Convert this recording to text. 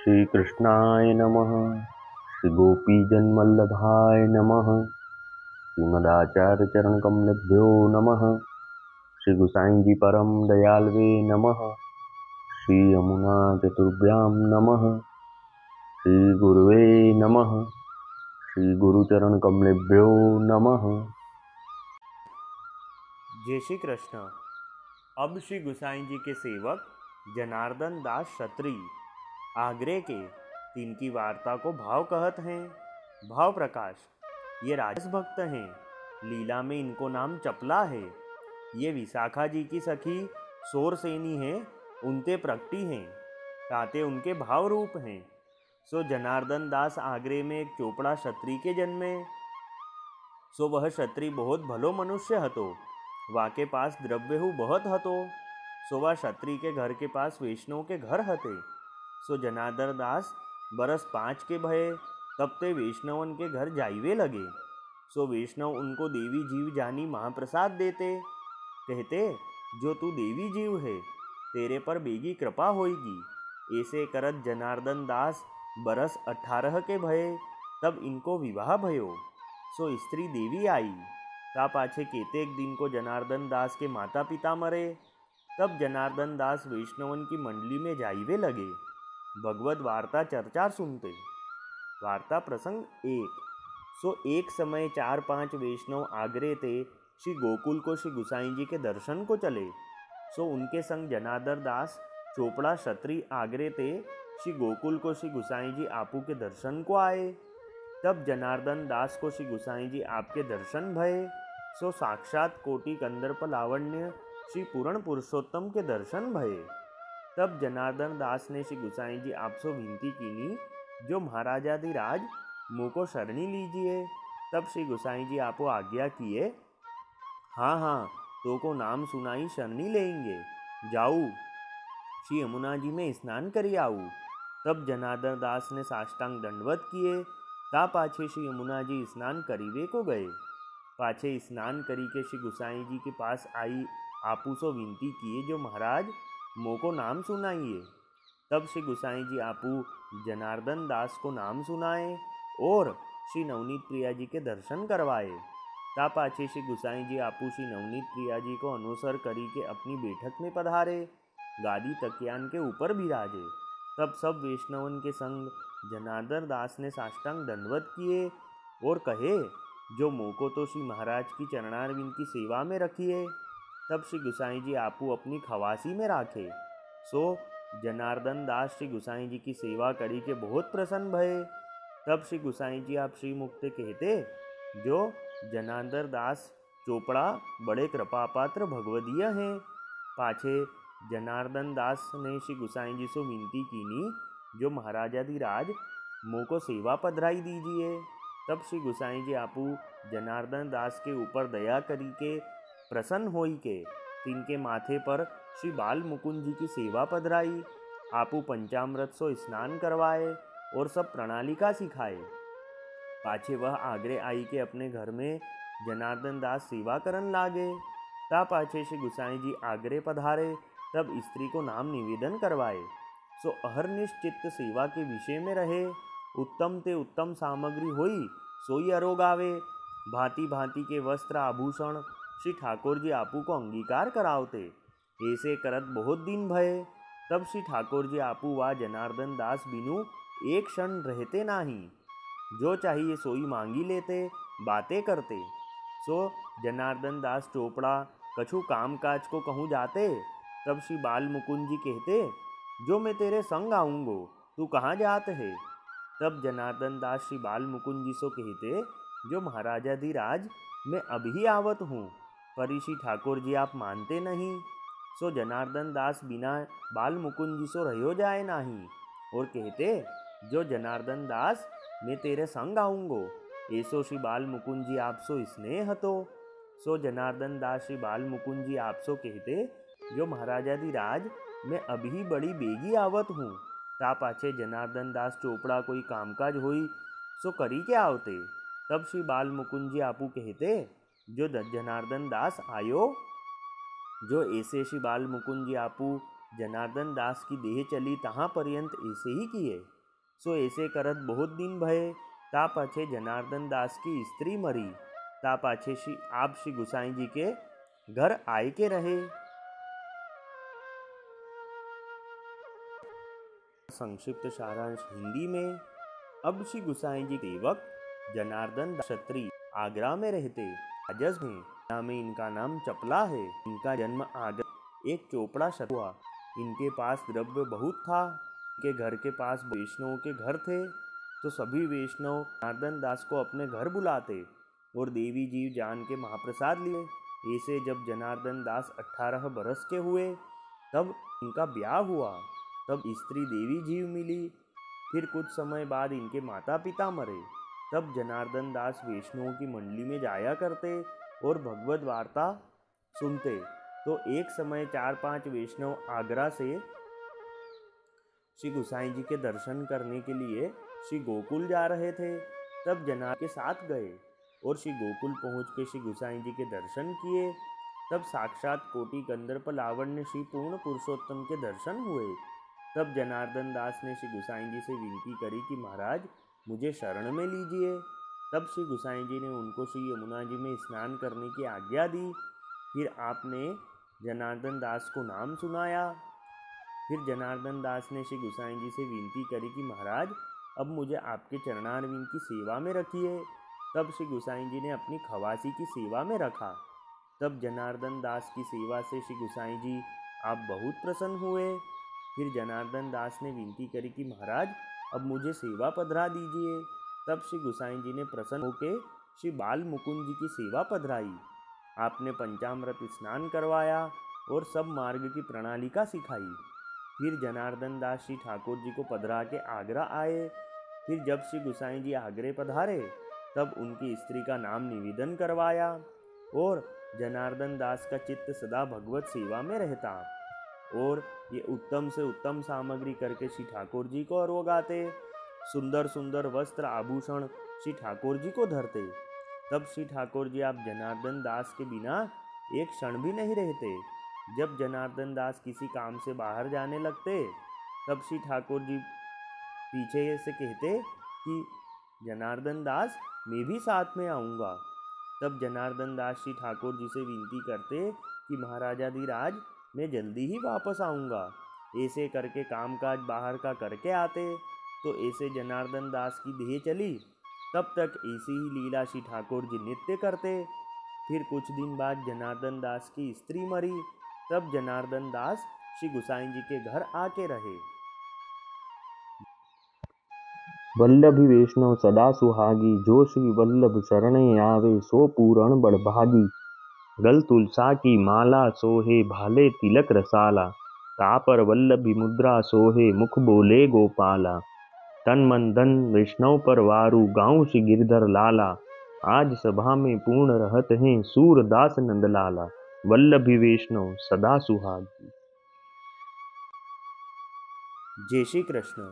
श्री कृष्णाय नमः। श्री गोपीजनवल्लभाय नमः। श्रीमदाचार्य चरण कमलेभ्यो नमः। श्री गुसाई जी परम दयालवे नमः। श्री यमुना चतुर्भ्यां नमः। श्री गुरुवे नमः। श्री गुरुचरण कमलेभ्यो नमः। जय श्री कृष्ण। अब श्री गुसाई जी के सेवक जनार्दन दास क्षत्री आगरे के तीन की वार्ता को भाव कहत हैं। भाव प्रकाश। ये राजस भक्त हैं, लीला में इनको नाम चपला है। ये विशाखा जी की सखी शोरसेनी है, उनते प्रगति हैं, ताते उनके भाव रूप हैं। सो जनार्दन दास आगरे में एक चोपड़ा क्षत्री के जन्मे। सो वह क्षत्री बहुत भलो मनुष्य हतो, वाके पास द्रव्यहु बहुत हतो। सो वह क्षत्री के घर के पास वैष्णव के घर हते। सो जनार्दन दास बरस 5 के भये, तब ते वैष्णवन के घर जाइवे लगे। सो वैष्णव उनको देवी जीव जानी महाप्रसाद देते, कहते जो तू देवी जीव है, तेरे पर बेगी कृपा होगी। ऐसे करत जनार्दन दास बरस 18 के भये, तब इनको विवाह भयो। सो स्त्री देवी आई, ता पाछे केतेक दिन को जनार्दन दास के माता पिता मरे। तब जनार्दन दास वैष्णवन की मंडली में जाइवे लगे, भगवत वार्ता चर्चा सुनते। वार्ता प्रसंग 1। सो एक समय 4-5 वैष्णव आगरे ते श्री गोकुल को श्री गुसाई जी के दर्शन को चले। सो उनके संग जनार्दन दास चोपड़ा क्षत्री आगरे ते श्री गोकुल को श्री गुसाई जी आपू के दर्शन को आए। तब जनार्दन दास को श्री गुसाई जी आपके दर्शन भये। सो साक्षात कोटि कंदर्प लावण्य श्री पूर्ण पुरुषोत्तम के दर्शन भये। तब जनार्दन दास ने श्री गुसाई जी आपसे विनती कीनी, जो महाराजाधिराज मुँह को शरणी लीजिए। तब श्री गुसाई जी आपको आज्ञा किए, हाँ तो को नाम सुनाई शरणी लेंगे, जाऊ श्री यमुना जी में स्नान करी आऊ। तब जनार्दन दास ने साष्टांग दंडवत किए, ता पाछे श्री यमुना जी स्नान करीवे को गए। पाछे स्नान करी के श्री गुसाई जी के पास आई आपू सो विनती किए, जो महाराज मो को नाम सुनाइए। तब श्री गुसाई जी आपू जनार्दन दास को नाम सुनाए और श्री नवनीत प्रिया जी के दर्शन करवाए। ता पाछे श्री गुसाई जी आपू श्री नवनीत प्रिया जी को अनुसर करी के अपनी बैठक में पधारे, गादी तकियान के ऊपर बिराजे। तब सब वैष्णवन के संग जनार्दन दास ने साष्टांग दंडवत किए और कहे, जो मोह को तो श्री महाराज की चरणारविंद की सेवा में रखिए। तब श्री गुसाई जी आपू अपनी खवासी में राखे। सो जनार्दन दास श्री गुसाई जी की सेवा करी के बहुत प्रसन्न भये। तब श्री गुसाई जी आप श्री मुक्ते कहते, जो जनार्दन दास चोपड़ा बड़े कृपापात्र भगवदीय हैं। पाछे जनार्दन दास ने श्री गुसाई जी से विनती कीनी, जो महाराजाधिराज मोह को सेवा पधराई दीजिए। तब श्री गुसाई जी आपू जनार्दन दास के ऊपर दया करी के प्रसन्न होई के तिनके माथे पर श्री बाल मुकुंद जी की सेवा पधराई। आपू पंचामृत सो स्नान करवाए और सब प्रणालिका सिखाए। पाछे वह आगरे आई के अपने घर में जनार्दन दास सेवा करन लागे। ता पाछे श्री गुसाई जी आगरे पधारे, तब स्त्री को नाम निवेदन करवाए। सो अहरनिश चित्त सेवा के विषय में रहे। उत्तम ते उत्तम सामग्री होई, सोई अरोगावे। भांति भांति के वस्त्र आभूषण श्री ठाकुर जी आपू को अंगीकार करावते। ऐसे करत बहुत दिन भये। तब श्री ठाकुर जी आपू वा जनार्दन दास बिनु एक क्षण रहते नाही, जो चाहिए सोई मांगी लेते, बातें करते। सो जनार्दन दास चोपड़ा कछु काम काज को कहूँ जाते। तब श्री बाल मुकुंद जी कहते, जो मैं तेरे संग आऊँगो, तू कहाँ जात है। तब जनार्दन दास श्री बाल मुकुंद जी सो कहते, जो महाराजाधिराज मैं अभी आवत हूँ, पर श्री ठाकुर जी आप मानते नहीं। सो जनार्दन दास बिना बाल मुकुंद जी सो रहो जाए नहीं और कहते, जो जनार्दन दास मैं तेरे संग आऊँगो। ऐसो श्री बाल मुकुंद जी आप सो स्नेह हतो। सो जनार्दन दास श्री बाल मुकुंद जी आप सो कहते, जो महाराजाधिराज मैं अभी बड़ी बेगी आवत हूँ। ता पाछे जनार्दन दास चोपड़ा कोई कामकाज होई सो करी के आवते। तब श्री बाल मुकुंद जी आपू कहते, जो जनार्दन दास आयो। जो ऐसे श्री बाल मुकुंद जी आपू जनार्दन दास की देह चली तहाँ पर्यंत ऐसे ही किए। सो ऐसे करत बहुत दिन भये, ता पाछे जनार्दन दास की स्त्री मरी, ता पाछे आप श्री गुसाई जी के घर आए के रहे। संक्षिप्त सारांश हिंदी में। अब श्री गुसाई जी सेवक जनार्दन क्षत्री आगरा में रहते। राजस में इनका नाम चपला है। इनका जन्म आगरा एक चोपड़ा शत हुआ। इनके पास द्रव्य बहुत था। इनके घर के पास वैष्णवों के घर थे, तो सभी वैष्णव जनार्दन दास को अपने घर बुलाते और देवी जी जान के महाप्रसाद लिए। ऐसे जब जनार्दन दास 18 बरस के हुए तब इनका ब्याह हुआ। तब स्त्री देवी जीव मिली। फिर कुछ समय बाद इनके माता पिता मरे। तब जनार्दन दास वैष्णवों की मंडली में जाया करते और भगवत वार्ता सुनते। तो एक समय 4-5 वैष्णव आगरा से श्री गुसाई जी के दर्शन करने के लिए श्री गोकुल जा रहे थे। तब जनार्दन के साथ गए और श्री गोकुल पहुँच के श्री गुसाई जी के दर्शन किए। तब साक्षात कोटि गंधर्व लावण्य श्री पूर्ण पुरुषोत्तम के दर्शन हुए। तब जनार्दन दास ने श्री गुसाई जी से विनती करी कि महाराज मुझे शरण में लीजिए। तब श्री गुसाई जी ने उनको श्री यमुना जी में स्नान करने की आज्ञा दी। फिर आपने जनार्दन दास को नाम सुनाया। फिर जनार्दन दास ने श्री गुसाई जी से विनती करी कि महाराज अब मुझे आपके चरणारविंद की सेवा में रखिए। तब श्री गुसाई जी ने अपनी खवासी की सेवा में रखा। तब जनार्दन दास की सेवा से श्री गुसाई जी आप बहुत प्रसन्न हुए। फिर जनार्दन दास ने विनती करी कि महाराज अब मुझे सेवा पधरा दीजिए। तब श्री गुसाई जी ने प्रसन्न होकर श्री बाल मुकुंद जी की सेवा पधराई। आपने पंचामृत स्नान करवाया और सब मार्ग की प्रणालिका सिखाई। फिर जनार्दन दास श्री ठाकुर जी को पधरा के आगरा आए। फिर जब श्री गुसाई जी आगरे पधारे तब उनकी स्त्री का नाम निवेदन करवाया और जनार्दन दास का चित्त सदा भगवत सेवा में रहता और ये उत्तम से उत्तम सामग्री करके श्री ठाकुर जी को अरोगाते। सुंदर सुंदर वस्त्र आभूषण श्री ठाकुर जी को धरते। तब श्री ठाकुर जी आप जनार्दन दास के बिना एक क्षण भी नहीं रहते। जब जनार्दन दास किसी काम से बाहर जाने लगते तब श्री ठाकुर जी पीछे से कहते कि जनार्दन दास मैं भी साथ में आऊँगा। तब जनार्दन दास श्री ठाकुर जी से विनती करते कि महाराजाधिराज मैं जल्दी ही वापस आऊँगा। ऐसे करके कामकाज बाहर का करके आते। तो ऐसे जनार्दन दास की देह चली। तब तक ऐसी ही लीला श्री ठाकुर जी नित्य करते। फिर कुछ दिन बाद जनार्दन दास की स्त्री मरी। तब जनार्दन दास श्री गुसाई जी के घर आके रहे। वल्लभी वैष्णव सदा सुहागी, जो श्री वल्लभ शरणे आवे सो पूरण बड़भागी। गल तुलसा की माला सोहे भाले तिलक रसाला, तापर वल्लभी मुद्रा सोहे मुख बोले गोपाला। तन मन धन वैष्णव पर वारू गाँव श्री गिरधर लाला, आज सभा में पूर्ण रहत हैं सूरदास नंदलाला। वल्लभी वैष्णव सदा सुहागी। जय श्री कृष्ण।